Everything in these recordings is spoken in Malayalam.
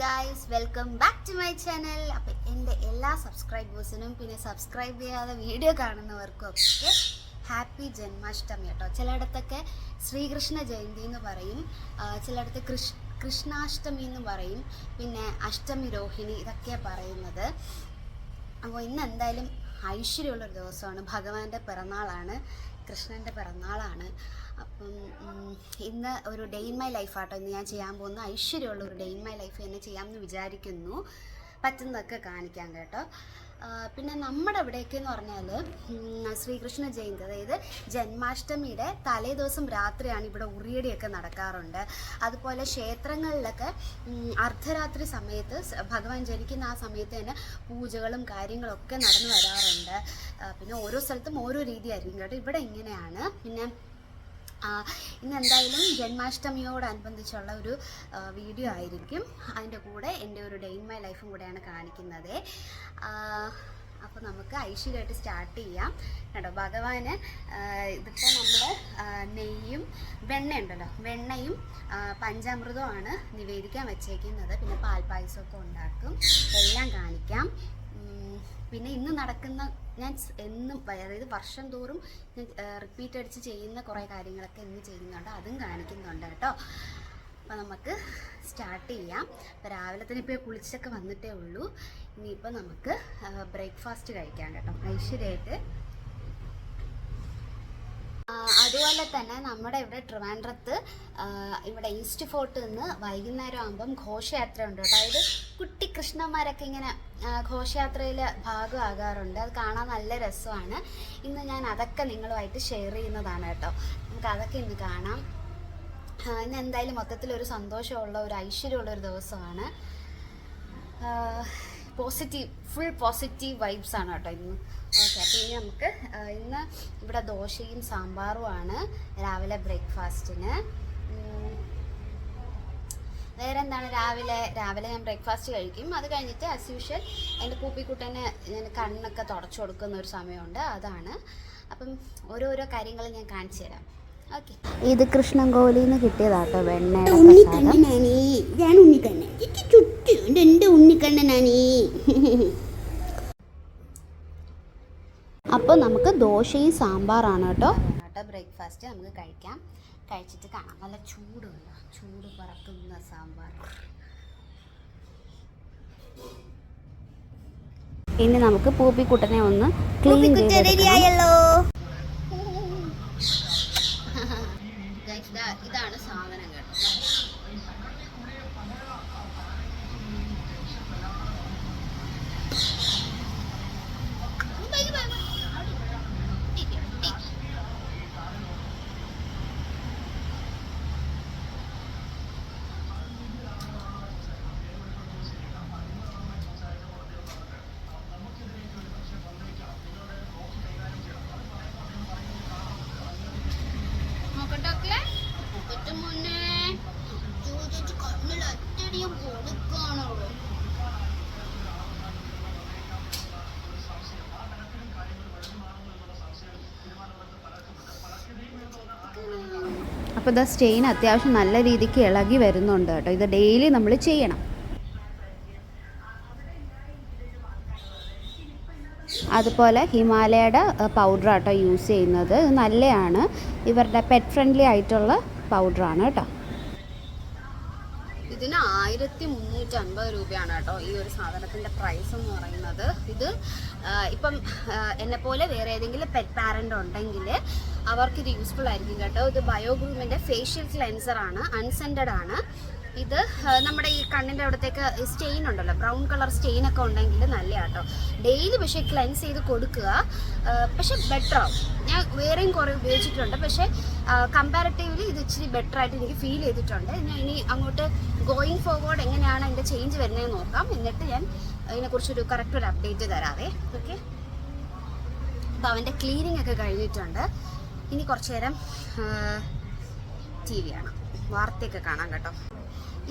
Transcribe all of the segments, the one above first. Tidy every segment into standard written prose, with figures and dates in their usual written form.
Guys, welcome back to my channel. അപ്പം എൻ്റെ എല്ലാ സബ്സ്ക്രൈബേഴ്സിനും പിന്നെ സബ്സ്ക്രൈബ് ചെയ്യാതെ വീഡിയോ കാണുന്നവർക്കും ഒക്കെ ഹാപ്പി ജന്മാഷ്ടമി കേട്ടോ. ചിലയിടത്തൊക്കെ ശ്രീകൃഷ്ണ ജയന്തി എന്ന് പറയും, ചിലയിടത്ത് കൃഷ്ണാഷ്ടമി എന്ന് പറയും, പിന്നെ അഷ്ടമി രോഹിണി ഇതൊക്കെയാണ് പറയുന്നത്. അപ്പോൾ ഇന്ന് എന്തായാലും ഐശ്വര്യമുള്ളൊരു ദിവസമാണ്. ഭഗവാന്റെ പിറന്നാളാണ്, കൃഷ്ണൻ്റെ പിറന്നാളാണ്. അപ്പം ഇന്ന് ഒരു ഡേ ഇൻ മൈ ലൈഫാട്ടോ ഇന്ന് ഞാൻ ചെയ്യാൻ പോകുന്ന. ഐശ്വര്യമുള്ള ഒരു ഡേ ഇൻ മൈ ലൈഫ് തന്നെ ചെയ്യാമെന്ന് വിചാരിക്കുന്നു. പറ്റുന്നതൊക്കെ കാണിക്കാം കേട്ടോ. പിന്നെ നമ്മുടെ ഇവിടെയൊക്കെ എന്ന് പറഞ്ഞാൽ ശ്രീകൃഷ്ണ ജയന്തി, അതായത് ജന്മാഷ്ടമിയുടെ തലേ ദിവസം രാത്രിയാണ് ഇവിടെ ഉറിയടിയൊക്കെ നടക്കാറുണ്ട്. അതുപോലെ ക്ഷേത്രങ്ങളിലൊക്കെ അർദ്ധരാത്രി സമയത്ത് ഭഗവാൻ ജനിക്കുന്ന ആ സമയത്ത് തന്നെ പൂജകളും കാര്യങ്ങളൊക്കെ നടന്നു വരാറുണ്ട്. പിന്നെ ഓരോ സ്ഥലത്തും ഓരോ രീതിയായിരിക്കും കേട്ടോ. ഇവിടെ ഇങ്ങനെയാണ്. പിന്നെ ഇന്ന് എന്തായാലും ജന്മാഷ്ടമിയോടനുബന്ധിച്ചുള്ള ഒരു വീഡിയോ ആയിരിക്കും. അതിൻ്റെ കൂടെ എൻ്റെ ഒരു ഡേ ഇൻ മൈ ലൈഫും കൂടെയാണ് കാണിക്കുന്നത്. അപ്പോൾ നമുക്ക് ഐശ്വര്യമായിട്ട് സ്റ്റാർട്ട് ചെയ്യാം കേട്ടോ. ഭഗവാന് ഇതിപ്പോൾ നമ്മൾ നെയ്യും വെണ്ണയുണ്ടല്ലോ, വെണ്ണയും പഞ്ചാമൃതവുമാണ് നിവേദിക്കാൻ വെച്ചേക്കുന്നത്. പിന്നെ പാൽപ്പായസമൊക്കെ ഉണ്ടാക്കും, എല്ലാം കാണിക്കാം. പിന്നെ ഇന്ന് നടക്കുന്ന, ഞാൻ എന്നും, അതായത് വർഷം തോറും റിപ്പീറ്റ് അടിച്ച് ചെയ്യുന്ന കുറേ കാര്യങ്ങളൊക്കെ ഇന്ന് ചെയ്യുന്നുണ്ട്, അതും കാണിക്കുന്നുണ്ട് കേട്ടോ. അപ്പോൾ നമുക്ക് സ്റ്റാർട്ട് ചെയ്യാം. അപ്പോൾ രാവിലെ തന്നെ ഇപ്പോൾ കുളിച്ചൊക്കെ വന്നിട്ടേ ഉള്ളൂ. ഇനിയിപ്പോൾ നമുക്ക് ബ്രേക്ക്ഫാസ്റ്റ് കഴിക്കാം കേട്ടോ, ഐശ്വര്യമായിട്ട്. അതുപോലെ തന്നെ നമ്മുടെ ഇവിടെ ട്രിവാൻഡ്രത്ത് ഇവിടെ ഈസ്റ്റ് ഫോർട്ടിൽ നിന്ന് വൈകുന്നേരം ആകുമ്പം ഘോഷയാത്ര ഉണ്ട് കേട്ടോ. അതായത് കുട്ടി കൃഷ്ണന്മാരൊക്കെ ഇങ്ങനെ ഘോഷയാത്രയിൽ ഭാഗമാകാറുണ്ട്. അത് കാണാൻ നല്ല രസമാണ്. ഇന്ന് ഞാൻ അതൊക്കെ നിങ്ങളുമായിട്ട് ഷെയർ ചെയ്യുന്നതാണ് കേട്ടോ. നമുക്ക് അതൊക്കെ ഇന്ന് കാണാം. ഇന്ന് എന്തായാലും മൊത്തത്തിലൊരു സന്തോഷമുള്ള, ഒരു ഐശ്വര്യമുള്ള ഒരു ദിവസമാണ്. ഫുൾ പോസിറ്റീവ് വൈബ്സ് ആണ് കേട്ടോ ഇന്ന്. ഓക്കെ, അപ്പോൾ ഇനി നമുക്ക് ഇന്ന് ഇവിടെ ദോശയും സാമ്പാറുമാണ് രാവിലെ ബ്രേക്ക്ഫാസ്റ്റിന്. വേറെ എന്താണ്, രാവിലെ ഞാൻ ബ്രേക്ക്ഫാസ്റ്റ് കഴിക്കും. അത് കഴിഞ്ഞിട്ട് ആസ് യൂഷ്വൽ എൻ്റെ പൂപ്പിക്കുട്ടന് ഞാൻ കണ്ണൊക്കെ തുടച്ചു കൊടുക്കുന്ന ഒരു സമയമുണ്ട്, അതാണ്. അപ്പം ഓരോരോ കാര്യങ്ങൾ ഞാൻ കാണിച്ചു തരാം. ഓക്കെ, ഇത് കൃഷ്ണൻകോവിലിൽ നിന്ന് കിട്ടിയതാട്ടോ വെണ്ണയുടെ ഉണ്ണിക്കണ്ണനാണി. അപ്പോൾ നമുക്ക് ദോശയും സാമ്പാറാണ് കേട്ടോ ബ്രേക്ക്ഫാസ്റ്റ്. നമുക്ക് കഴിക്കാം, കഴിച്ചിട്ട് കാണാം. നല്ല ചൂട് പറക്കുന്ന സാമ്പാർ. ഇനി നമുക്ക് പൂപ്പിക്കുട്ടനെ ഒന്ന് ക്ലീൻ ചെയ്തെടുക്കണം. ഇതാണ് സാധനം കേട്ടോ. അപ്പോൾ ഇത് സ്റ്റെയിൻ അത്യാവശ്യം നല്ല രീതിക്ക് ഇളകി വരുന്നുണ്ട് കേട്ടോ. ഇത് ഡെയിലി നമ്മൾ ചെയ്യണം. അതുപോലെ ഹിമാലയയുടെ പൗഡർ ആട്ടോ യൂസ് ചെയ്യുന്നത്, നല്ലതാണ്. ഇവരുടെ പെറ്റ് ഫ്രണ്ട്ലി ആയിട്ടുള്ള പൗഡറാണ് കേട്ടോ. ഇതിന് 1350 രൂപയാണ് കേട്ടോ ഈ ഒരു സാധനത്തിൻ്റെ പ്രൈസ് എന്ന് പറയുന്നത്. ഇത് ഇപ്പം എന്നെപ്പോലെ വേറെ ഏതെങ്കിലും പെറ്റ് പാരൻ്റ് ഉണ്ടെങ്കിൽ അവർക്കിത് യൂസ്ഫുൾ ആയിരിക്കും കേട്ടോ. ഇത് ബയോഗ്രൂമിൻ്റെ ഫേഷ്യൽ ക്ലെൻസറാണ്, അൺസെൻറ്റഡ് ആണ്. ഇത് നമ്മുടെ ഈ കണ്ണിൻ്റെ അവിടത്തേക്ക് സ്റ്റെയിൻ ഉണ്ടല്ലോ, ബ്രൗൺ കളർ സ്റ്റെയിനൊക്കെ ഉണ്ടെങ്കിൽ നല്ല കേട്ടോ. ഡെയിലി പക്ഷേ ക്ലെൻസ് ചെയ്ത് കൊടുക്കുക, പക്ഷെ ബെറ്റർ ആവും. ഞാൻ വേറെയും കുറേ ഉപയോഗിച്ചിട്ടുണ്ട്, പക്ഷേ കമ്പാരിറ്റീവ്ലി ഇത് ഇച്ചിരി ബെറ്റർ ആയിട്ട് എനിക്ക് ഫീൽ ചെയ്തിട്ടുണ്ട്. ഞാൻ ഇനി അങ്ങോട്ട് ഗോയിങ് ഫോർവേഡ് എങ്ങനെയാണ് അതിൻ്റെ ചേഞ്ച് വരുന്നതെന്ന് നോക്കാം. എന്നിട്ട് ഞാൻ അതിനെക്കുറിച്ചൊരു കറക്റ്റ് ഒരു അപ്ഡേറ്റ് തരാവേ. ഓക്കെ, അപ്പോൾ അവൻ്റെ ക്ലീനിങ് ഒക്കെ കഴിഞ്ഞിട്ടുണ്ട്. ഇനി കുറച്ച് നേരം TV കാണാം, വാർത്തയൊക്കെ കാണാം കേട്ടോ.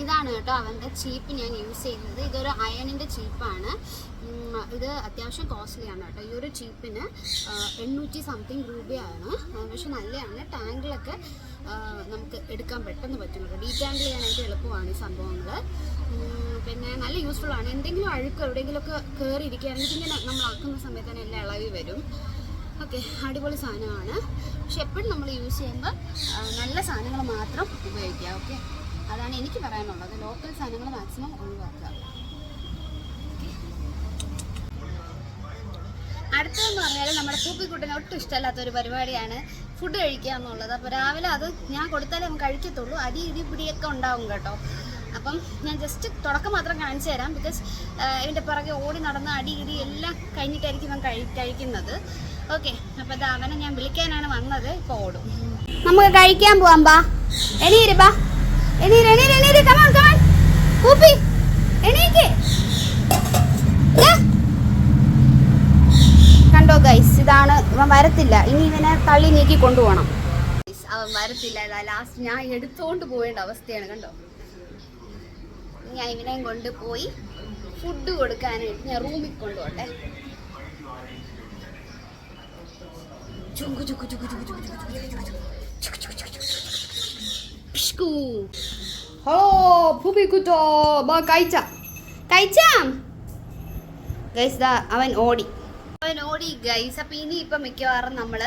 ഇതാണ് കേട്ടോ അവൻ്റെ ചീപ്പ് ഞാൻ യൂസ് ചെയ്യുന്നത്. ഇതൊരു അയണിൻ്റെ ചീപ്പാണ്. ഇത് അത്യാവശ്യം കോസ്റ്റ്ലിയാണ് കേട്ടോ. ഈ ഒരു ചീപ്പിന് 800 സംതിങ് രൂപയാണ്, പക്ഷെ നല്ലതാണ്. ടാങ്കിലൊക്കെ നമുക്ക് എടുക്കാൻ പെട്ടെന്ന് പറ്റും കേട്ടോ. ഡീറ്റാങ്കിൾ ചെയ്യാനായിട്ട് എളുപ്പമാണ് ഈ സംഭവങ്ങൾ. പിന്നെ നല്ല യൂസ്ഫുൾ ആണ്. എന്തെങ്കിലും അഴുക്ക് എവിടെയെങ്കിലുമൊക്കെ കയറിയിരിക്കുകയാണെങ്കിൽ ഇങ്ങനെ നമ്മൾ ആക്കുന്ന സമയത്ത് തന്നെ എല്ലാം ഇളവി വരും. ഓക്കെ, അടിപൊളി സാധനമാണ്. പക്ഷെ എപ്പോഴും നമ്മൾ യൂസ് ചെയ്യുമ്പോൾ നല്ല സാധനങ്ങൾ മാത്രം ഉപയോഗിക്കുക. ഓക്കെ, അതാണ് എനിക്ക് പറയാനുള്ളത്. ലോക്കൽ സാധനങ്ങൾ മാക്സിമം ഒഴിവാക്കുക. അടുത്തതെന്ന് പറഞ്ഞാൽ നമ്മുടെ പൂപ്പിക്കുട്ടിന് ഒട്ടും ഇഷ്ടമല്ലാത്തൊരു പരിപാടിയാണ് ഫുഡ് കഴിക്കുക എന്നുള്ളത്. അപ്പോൾ രാവിലെ അത് ഞാൻ കൊടുത്താലേ അവൻ കഴിക്കത്തുള്ളൂ. അടി ഇടി പിടിയൊക്കെ ഉണ്ടാവും കേട്ടോ. അപ്പം ഞാൻ ജസ്റ്റ് തുടക്കം മാത്രം കാണിച്ചു തരാം. ബിക്കോസ് ഇതിൻ്റെ പിറകെ ഓടി നടന്ന് അടി ഇടി എല്ലാം കഴിഞ്ഞിട്ടായിരിക്കും ഇവൻ കഴിക്കുന്നത്. ഓക്കെ, അപ്പോൾ അത് അവനെ ഞാൻ വിളിക്കാനാണ് വന്നത്. ഇപ്പോൾ ഓടും. നമുക്ക് കഴിക്കാൻ പോവാം. ബാ, എണീര്, ബാ, എണീര്, എണീര്, എണീര്, കമാൺ, കമാൺ, പൂപ്പി, എണീക്ക്. കണ്ടോ ഗൈസ്, ഇതാണ് ഇവൻ. വരത്തില്ല. ഇനി ഇവനെ തള്ളി നീക്കി കൊണ്ടുപോകണം. അവൻ വരത്തില്ല. ഇതാ ലാസ്റ്റ് ഞാൻ എടുത്തോണ്ട് പോകേണ്ട അവസ്ഥയാണ്. കണ്ടോ, ഞാൻ ഇവനെയും കൊണ്ടുപോയി ഫുഡ് കൊടുക്കാനായിട്ട് ഞാൻ റൂമിൽ കൊണ്ടുപോട്ടെ. അവൻ ഓടി ഗൈസ്. അപ്പം ഇനിയിപ്പം മിക്കവാറും നമ്മൾ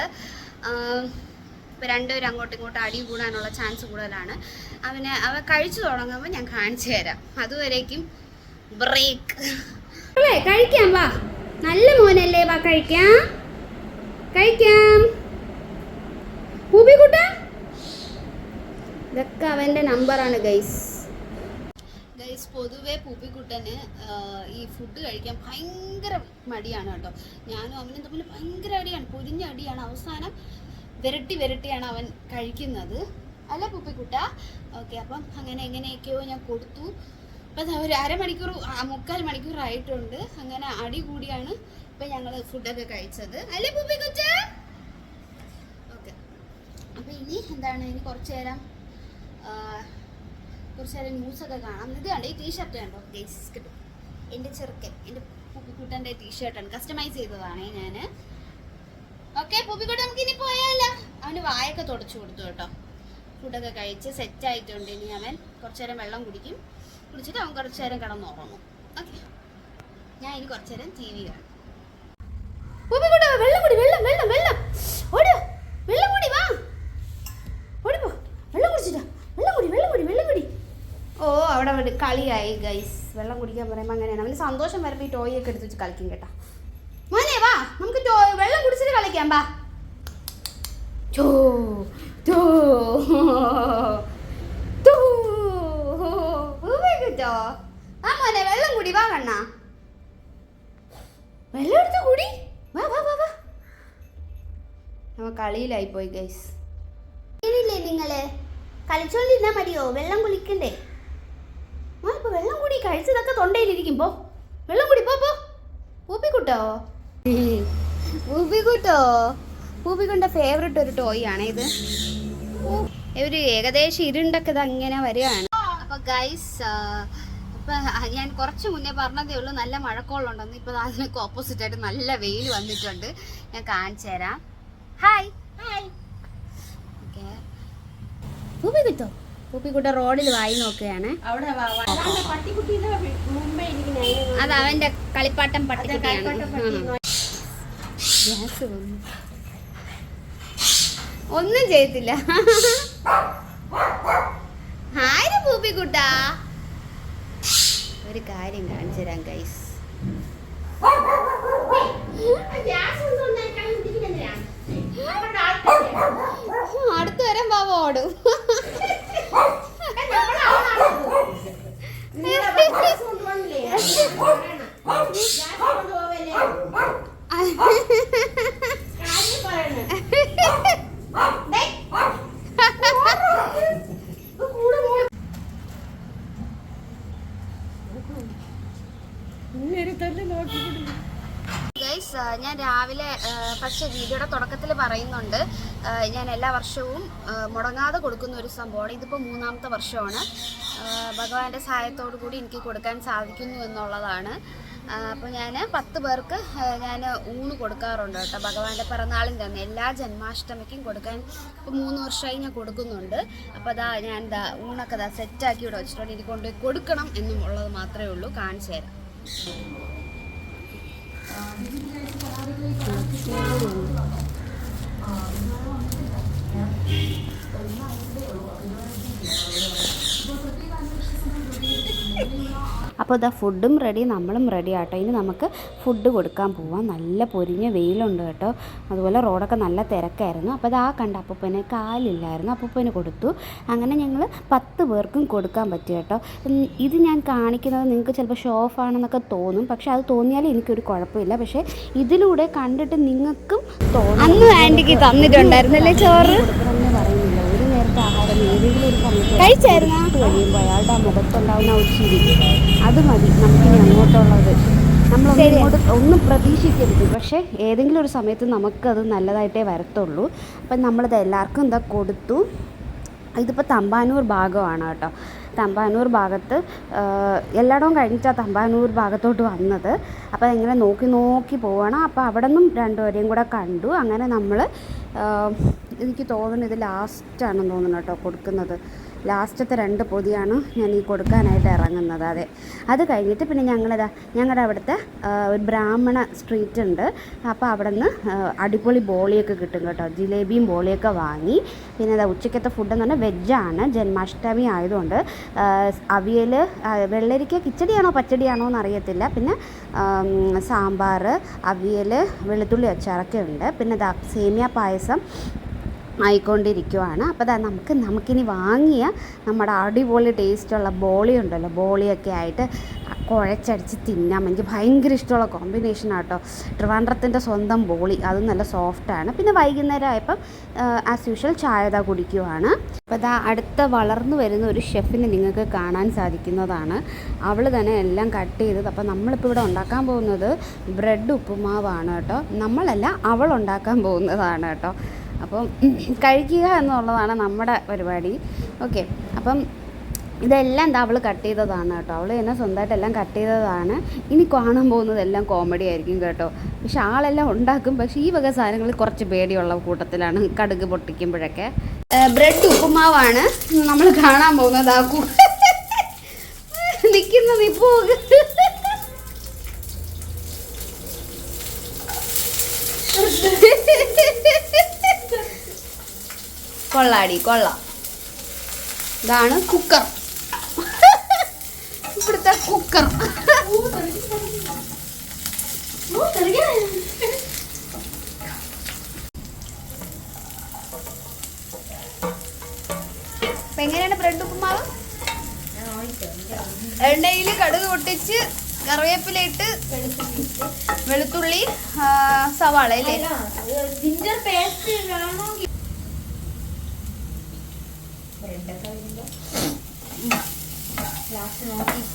രണ്ടുപേരും അങ്ങോട്ടും ഇങ്ങോട്ടും അടി കൂടാനുള്ള ചാൻസ് കൂടുതലാണ്. അവൻ കഴിച്ചു തുടങ്ങുമ്പോൾ ഞാൻ കാണിച്ചു തരാം. അതുവരേക്കും ബ്രേക്ക്. കഴിക്കാം, വാ, നല്ല മോനല്ലേ, വാ, കഴിക്കാം, കഴിക്കാം. പൂപ്പിക്കുട്ട, ഇതൊക്കെ അവൻ്റെ നമ്പറാണ് ഗൈസ്. പൊതുവേ പൂപ്പിക്കുട്ടന് ഈ ഫുഡ് കഴിക്കാൻ ഭയങ്കര മടിയാണ് കേട്ടോ. ഞാനും അവനും തമ്മിൽ ഭയങ്കര അടിയാണ്, പൊരിഞ്ഞ അടിയാണ്. അവസാനം വിരട്ടിയാണ് അവൻ കഴിക്കുന്നത്. അല്ല പൂപ്പിക്കുട്ട? ഓക്കെ, അപ്പം അങ്ങനെ എങ്ങനെയൊക്കെയോ ഞാൻ കൊടുത്തു. അപ്പം ഒരു അരമണിക്കൂർ 3/4 മണിക്കൂറായിട്ടുണ്ട്. അങ്ങനെ അടി കൂടിയാണ് ഇപ്പം ഞങ്ങൾ ഫുഡൊക്കെ കഴിച്ചത്. അല്ലേ പൂപ്പിക്കുട്ട? ഓക്കെ, അപ്പം ഇനി എന്താണ്, ഇനി കുറച്ച് നേരം ന്യൂസൊക്കെ കാണാം. ഇത് കണ്ടോ, ഈ ടീഷർട്ട് കണ്ടോ ഗൈസ്, കിട്ടും. എൻ്റെ ചെറുക്കൻ, എൻ്റെ പൂപ്പിക്കുട്ടൻ്റെ ടീഷർട്ടാണ്, കസ്റ്റമൈസ് ചെയ്തതാണേ ഞാൻ. ഓക്കെ പൂപ്പിക്കുട്ടൻ, നമുക്ക് ഇനി പോയാലോ? അവന് വായൊക്കെ തുടച്ചു കൊടുത്തു കേട്ടോ. ഫുഡൊക്കെ കഴിച്ച് സെറ്റായിട്ടുണ്ട്. ഇനി അവൻ കുറച്ചു നേരം വെള്ളം കുടിച്ചിട്ട് അവൻ കുറച്ചു നേരം കിടന്നുറങ്ങും. ഓക്കെ, ഞാൻ ഇനി കുറച്ചു നേരം TV കാണും. പൂപ്പിക്കുട്ട, വെള്ളം കുടി, വെള്ളം വെള്ളം വെള്ളം, ഓടി വെള്ളം കുടി, വാ, ഓടിപ്പോ, വെള്ളം കുടിച്ചിട്ടാ, വെള്ളം കുടി, വെള്ളം കുടി, വെള്ളം കുടി. ഓ, അവിടെ കളിയായി ഗൈസ്. വെള്ളം കുടിക്കാൻ പറയുമ്പോൾ അങ്ങനെയാണ്. അവന് സന്തോഷം വരുമ്പോൾ ഈ ടോയ് ഒക്കെ എടുത്ത് വെച്ച് കളിക്കും കേട്ടോ. മോനെ വാ, നമുക്ക് വെള്ളം കുടിച്ചിട്ട് കളിക്കാം, ബാ. ചോ ചോ കിട്ടോ. ആ മോനെ, വെള്ളം കുടി, വാ കണ്ണാ, വെള്ളം എടുത്ത് കുടി, വാ വാ വാ വാ. നമ്മ കളിയിലായിപ്പോയി ഗൈസ്. ഇല്ലേ നിങ്ങള് കളിച്ചോണ്ടിരുന്നാ മതിയോ? വെള്ളം കുടിക്കണ്ടേ? ഇപ്പൊ വെള്ളം കൂടി കഴിച്ചതൊക്കെ തൊണ്ടയിലിരിക്കും. പോ, വെള്ളം കുടി, പോ പോ. പൂപ്പിക്കുട്ടോ, പൂപ്പിക്കുട്ട ഫേവറേറ്റ് ഒരു ടോയ് ആണ് ഇത്. ഒരു ഏകദേശം ഇരുണ്ടൊക്കെ ഇത് അങ്ങനെ വരികയാണ്. അപ്പൊ ഗൈസ്, ഇപ്പൊ ഞാൻ കുറച്ച് മുന്നേ പറഞ്ഞതേ ഉള്ളൂ നല്ല മഴക്കോളുണ്ടെന്ന്. ഇപ്പൊ അതിനൊക്കെ ഓപ്പോസിറ്റ് ആയിട്ട് നല്ല വെയിൽ വന്നിട്ടുണ്ട്. ഞാൻ കാണിച്ചു തരാം. Hi hi. ഓക്കെ, പൂപ്പിക്കുട്ട റോഡിൽ വായി നോക്കുകയാണ്. അത് അവന്റെ കളിപ്പാട്ടം പട്ടിക്കുട്ടിയാണ്. ഒന്നും ചെയ്യത്തില്ല. ഹായ് പൂപ്പിക്കുട്ട, ഒരു കാര്യം കാണിച്ചു തരാം ഗൈസ്. അടുത്ത് വരാൻ പാവ ഓടും. ഗൈസ്, ഞാൻ രാവിലെ പക്ഷേ വീഡിയോയുടെ തുടക്കത്തിൽ പറയുന്നുണ്ട്, ഞാൻ എല്ലാ വർഷവും മുടങ്ങാതെ കൊടുക്കുന്ന ഒരു സംഭവമാണ്. ഇതിപ്പോൾ 3ാമത്തെ വർഷമാണ്. ഭഗവാന്റെ സഹായത്തോടു കൂടി എനിക്ക് കൊടുക്കാൻ സാധിക്കുന്നു എന്നുള്ളതാണ്. അപ്പോൾ ഞാൻ 10 പേർക്ക് ഞാൻ ഊണ് കൊടുക്കാറുണ്ട് കേട്ടോ. ഭഗവാന്റെ പിറന്നാളിൻ്റെ തന്നെ എല്ലാ ജന്മാഷ്ടമിക്കും കൊടുക്കാൻ ഇപ്പോൾ 3 വർഷമായി ഞാൻ കൊടുക്കുന്നുണ്ട്. അപ്പോൾ അതാ ഞാൻ ഊണൊക്കെ സെറ്റാക്കി ഇവിടെ വെച്ചിട്ടുണ്ട്. ഇനി കൊണ്ടുപോയി കൊടുക്കണം എന്നുള്ളത് മാത്രമേ ഉള്ളൂ. കാണിച്ചു തരാം. അപ്പോൾ ഇതാ ഫുഡും റെഡി, നമ്മളും റെഡി ആട്ടോ. ഇനി നമുക്ക് ഫുഡ് കൊടുക്കാൻ പോവാം. നല്ല പൊരിഞ്ഞ വെയിലുണ്ട് കേട്ടോ. അതുപോലെ റോഡൊക്കെ നല്ല തിരക്കായിരുന്നു. അപ്പോൾ ഇതാ കണ്ട അപ്പൂപ്പനെ കാലില്ലായിരുന്നു, അപ്പൂപ്പന് കൊടുത്തു. അങ്ങനെ ഞങ്ങൾ 10 പേർക്കും കൊടുക്കാൻ പറ്റി കേട്ടോ. ഇത് ഞാൻ കാണിക്കുന്നത് നിങ്ങൾക്ക് ചിലപ്പോൾ ഷോ ഓഫ് ആണെന്നൊക്കെ തോന്നും, പക്ഷെ അത് തോന്നിയാലും എനിക്കൊരു കുഴപ്പമില്ല. പക്ഷേ ഇതിലൂടെ കണ്ടിട്ട് നിങ്ങൾക്കും തോന്നും. അന്ന് ആൻറ്റിക്ക് തന്നിട്ടുണ്ടായിരുന്നല്ലേ ചോറ് കൊടുക്കണമെന്ന് പറയുന്നില്ല. ഒരു നേരത്തെ ആഹാരം ഏതെങ്കിലും ഒരു സമയത്ത് കഴിച്ചായിരുന്നു കഴിയുമ്പോൾ അയാളുടെ ആ മുഖത്തുണ്ടാവുന്ന ഒരു ചിരി, അത് മതി നമുക്കിനി അങ്ങോട്ടുള്ളത്. ഒന്നും പ്രതീക്ഷിക്കരുത്, പക്ഷേ ഏതെങ്കിലും ഒരു സമയത്ത് നമുക്കത് നല്ലതായിട്ടേ വരത്തുള്ളൂ. അപ്പം നമ്മളിത് എല്ലാവർക്കും എന്താ കൊടുത്തു. ഇതിപ്പോൾ തമ്പാനൂർ ഭാഗമാണ് കേട്ടോ. തമ്പാനൂർ ഭാഗത്ത് എല്ലായിടവും കഴിഞ്ഞിട്ടാണ് തമ്പാനൂർ ഭാഗത്തോട്ട് വന്നത്. അപ്പോൾ ഇങ്ങനെ നോക്കി പോവുകയാണ്. അപ്പോൾ അവിടെ നിന്നും 2 പേരെയും കൂടെ കണ്ടു. അങ്ങനെ നമ്മൾ എനിക്ക് തോന്നുന്നു ഇത് ലാസ്റ്റാണെന്ന് തോന്നുന്നു കേട്ടോ കൊടുക്കുന്നത്. ലാസ്റ്റത്തെ 2 പൊതിയാണ് ഞാൻ ഈ കൊടുക്കാനായിട്ട് ഇറങ്ങുന്നത്. അതെ, അത് കഴിഞ്ഞിട്ട് പിന്നെ ഞങ്ങളുടെ അവിടുത്തെ ഒരു ബ്രാഹ്മണ സ്ട്രീറ്റ് ഉണ്ട്. അപ്പോൾ അവിടെ നിന്ന് അടിപൊളി ബോളിയൊക്കെ കിട്ടും കേട്ടോ. ജിലേബിയും ബോളിയൊക്കെ വാങ്ങി. പിന്നെ ഉച്ചക്കത്തെ ഫുഡ് എന്ന് പറഞ്ഞാൽ വെജാണ്. ജന്മാഷ്ടമി ആയതുകൊണ്ട് അവിയൽ, വെള്ളരിക്ക കിച്ചടിയാണോ പച്ചടിയാണോ എന്നറിയത്തില്ല. പിന്നെ സാമ്പാർ, അവിയൽ, വെളുത്തുള്ളി അച്ചാറൊക്കെ ഉണ്ട്. പിന്നെ സേമിയ പായസം ആയിക്കൊണ്ടിരിക്കുവാണ്. അപ്പോൾ നമുക്കിനി വാങ്ങിയ നമ്മുടെ അടിപൊളി ടേസ്റ്റുള്ള ബോളി ഉണ്ടല്ലോ, ബോളിയൊക്കെ ആയിട്ട് കുഴച്ചടിച്ച് തിന്നാം. എനിക്ക് ഭയങ്കര ഇഷ്ടമുള്ള കോമ്പിനേഷനാണ് കേട്ടോ. ട്രിവാൻഡ്രത്തിൻ്റെ സ്വന്തം ബോളി, അതും നല്ല സോഫ്റ്റാണ്. പിന്നെ വൈകുന്നേരം ആയപ്പം ആസ് യൂഷ്വൽ ചായ കുടിക്കുവാണ്. അപ്പോൾ അടുത്ത വളർന്നു വരുന്ന ഒരു ഷെഫിനെ നിങ്ങൾക്ക് കാണാൻ സാധിക്കുന്നതാണ്. അവൾ തന്നെ എല്ലാം കട്ട് ചെയ്തത്. അപ്പോൾ നമ്മളിപ്പോൾ ഇവിടെ ഉണ്ടാക്കാൻ പോകുന്നത് ബ്രെഡ് ഉപ്പുമാവാണ് കേട്ടോ. നമ്മളല്ല, അവൾ ഉണ്ടാക്കാൻ പോകുന്നതാണ് കേട്ടോ. അപ്പം കഴിക്കുക എന്നുള്ളതാണ് നമ്മുടെ പരിപാടി. ഓക്കെ, അപ്പം ഇതെല്ലാം എന്താ അവൾ കട്ട് ചെയ്തതാണ് കേട്ടോ. അവൾ തന്നെ സ്വന്തമായിട്ട് എല്ലാം കട്ട് ചെയ്തതാണ്. ഇനി കാണാൻ പോകുന്നതെല്ലാം കോമഡി ആയിരിക്കും കേട്ടോ. പക്ഷെ ആളെല്ലാം ഉണ്ടാക്കും. പക്ഷേ ഈ വക സാധനങ്ങൾ കുറച്ച് പേടിയുള്ള കൂട്ടത്തിലാണ്, കടുക് പൊട്ടിക്കുമ്പോഴൊക്കെ. ബ്രെഡ് ഉപ്പുമാവാണ് നമ്മൾ കാണാൻ പോകുന്നത്. നിൽക്കുന്നത് ഇപ്പോൾ കൊള്ളാം. ഇതാണ് കുക്കർ, ഇവിടുത്തെ കുക്കർ. അപ്പൊ എങ്ങനെയാണ് ബ്രെഡ് ഉപ്പുമാവ്? എണ്ണയിൽ കടുക് പൊട്ടിച്ച് കറിവേപ്പിലയിട്ട് വെളുത്തുള്ളി സവാള അല്ലേ, ജിഞ്ചർ പേസ്റ്റ് ലാസ്റ്റ് നോക്കി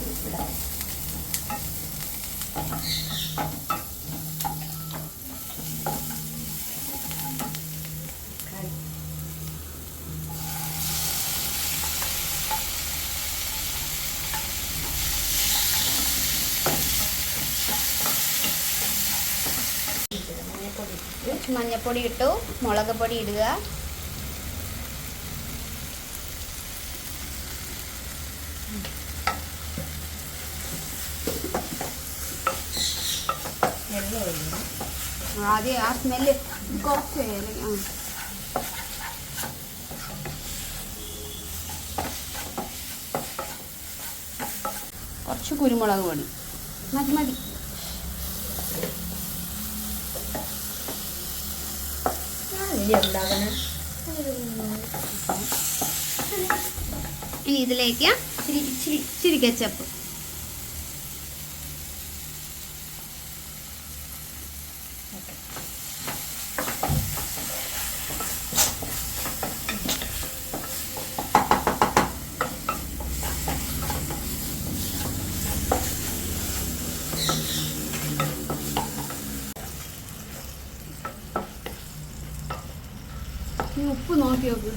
മഞ്ഞപ്പൊടി ഇട്ടു, മുളക് പൊടി ഇടുക. ആദ്യം ആ സ്മെല്ല് കുറച്ച് കുറച്ച് കുരുമുളക് പൊടി മതി. ഇനി ഇതിലേക്ക് ഇച്ചിരി കെച്ചപ്പ്. ഉപ്പ് നോക്കി നോക്ക്.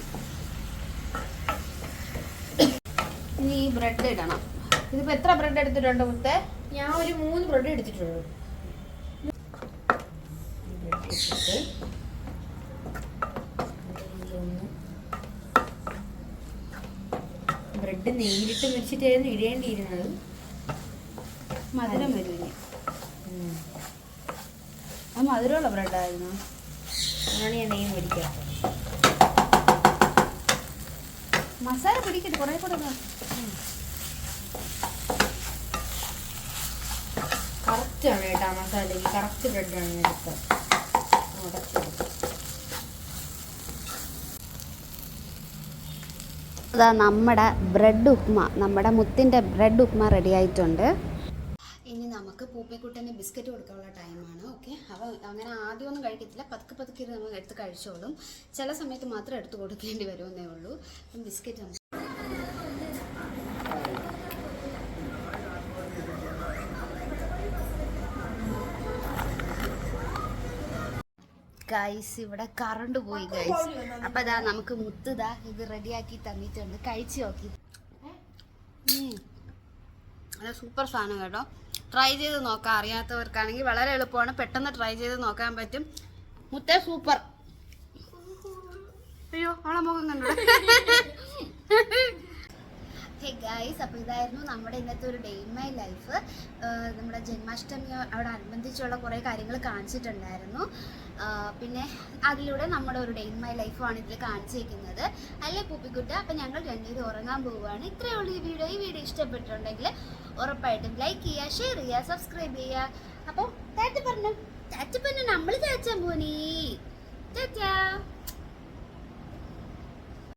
ഇനി ഈ ബ്രെഡ് ഇടണം. ഇതിപ്പോൾ എത്ര ബ്രെഡ് എടുത്തിട്ടുണ്ട് മുത്തേ? ഞാൻ ഒരു 3 ബ്രെഡ് എടുത്തിട്ടുള്ളൂ. ബ്രെഡ് നേരിട്ട് വെച്ചിട്ടായിരുന്നു ഇടേണ്ടിയിരുന്നത്. മധുരം വരും ഇനി. അത് മധുരമുള്ള ബ്രെഡായിരുന്നു. അതാണ് ഞാൻ നെയ്യ് മേടിക്കാം. മസാല പിടിക്കട്ടെ കുറേ കൂടെ. കറക്റ്റാണ് കേട്ടോ മസാലയ്ക്ക്. കറക്റ്റ് ബ്രെഡാണ് ഞാൻ എടുത്തത്. അതാ നമ്മുടെ ബ്രെഡ് ഉപ്മ, നമ്മുടെ മുത്തിൻ്റെ ബ്രെഡ് ഉപ്മ റെഡി ആയിട്ടുണ്ട്. ഇനി നമുക്ക് പൂപ്പിക്കുട്ടന് ബിസ്ക്കറ്റ് കൊടുക്കാനുള്ള ടൈമാണ്. ഓക്കെ, അവ അങ്ങനെ ആദ്യമൊന്നും കഴിക്കത്തില്ല, പതുക്കെ പതുക്കെ നമ്മൾ എടുത്ത് കഴിച്ചോളും. ചില സമയത്ത് മാത്രം എടുത്ത് കൊടുക്കേണ്ടി വരുമെന്നേ ഉള്ളൂ. അപ്പം ബിസ്ക്കറ്റ് നമുക്ക് ഗൈസ്, ഇവിടെ കറണ്ട് പോയി ഗൈസ്. അപ്പം അതാ നമുക്ക് മുത്തുതാ ഇത് റെഡിയാക്കി തന്നിട്ടുണ്ട്. കഴിച്ച് നോക്കി. അത് സൂപ്പർ സാധനം കേട്ടോ. ട്രൈ ചെയ്ത് നോക്കാം. അറിയാത്തവർക്കാണെങ്കിൽ വളരെ എളുപ്പമാണ്, പെട്ടെന്ന് ട്രൈ ചെയ്ത് നോക്കാൻ പറ്റും. മുത്തേ സൂപ്പർ. അയ്യോ അവളെ മുഖം കണ്ടോ. ഹേ ഗൈസ്, അപ്പോൾ ഇതായിരുന്നു നമ്മുടെ ഇന്നത്തെ ഒരു ഡേ ഇൻ മൈ ലൈഫ്. നമ്മുടെ ജന്മാഷ്ടമി അവിടെ അനുബന്ധിച്ചുള്ള കുറേ കാര്യങ്ങൾ കാണിച്ചിട്ടുണ്ടായിരുന്നു. പിന്നെ അതിലൂടെ നമ്മുടെ ഒരു ഡേ ഇൻ മൈ ലൈഫാണ് ഇതിൽ കാണിച്ചിരിക്കുന്നത് അല്ലേ പൂപ്പിക്കുട്ട. അപ്പം ഞങ്ങൾ രണ്ടുപേരും ഉറങ്ങാൻ പോവുകയാണ്. ഇത്രയേ ഉള്ളൂ ഈ വീഡിയോ. ഈ വീഡിയോ ഇഷ്ടപ്പെട്ടിട്ടുണ്ടെങ്കിൽ ഉറപ്പായിട്ടും ലൈക്ക് ചെയ്യുക, ഷെയർ ചെയ്യുക, സബ്സ്ക്രൈബ് ചെയ്യുക. അപ്പോൾ ടാറ്റ പറഞ്ഞു നമ്മൾ ചാച്ചാൻ പോനീ.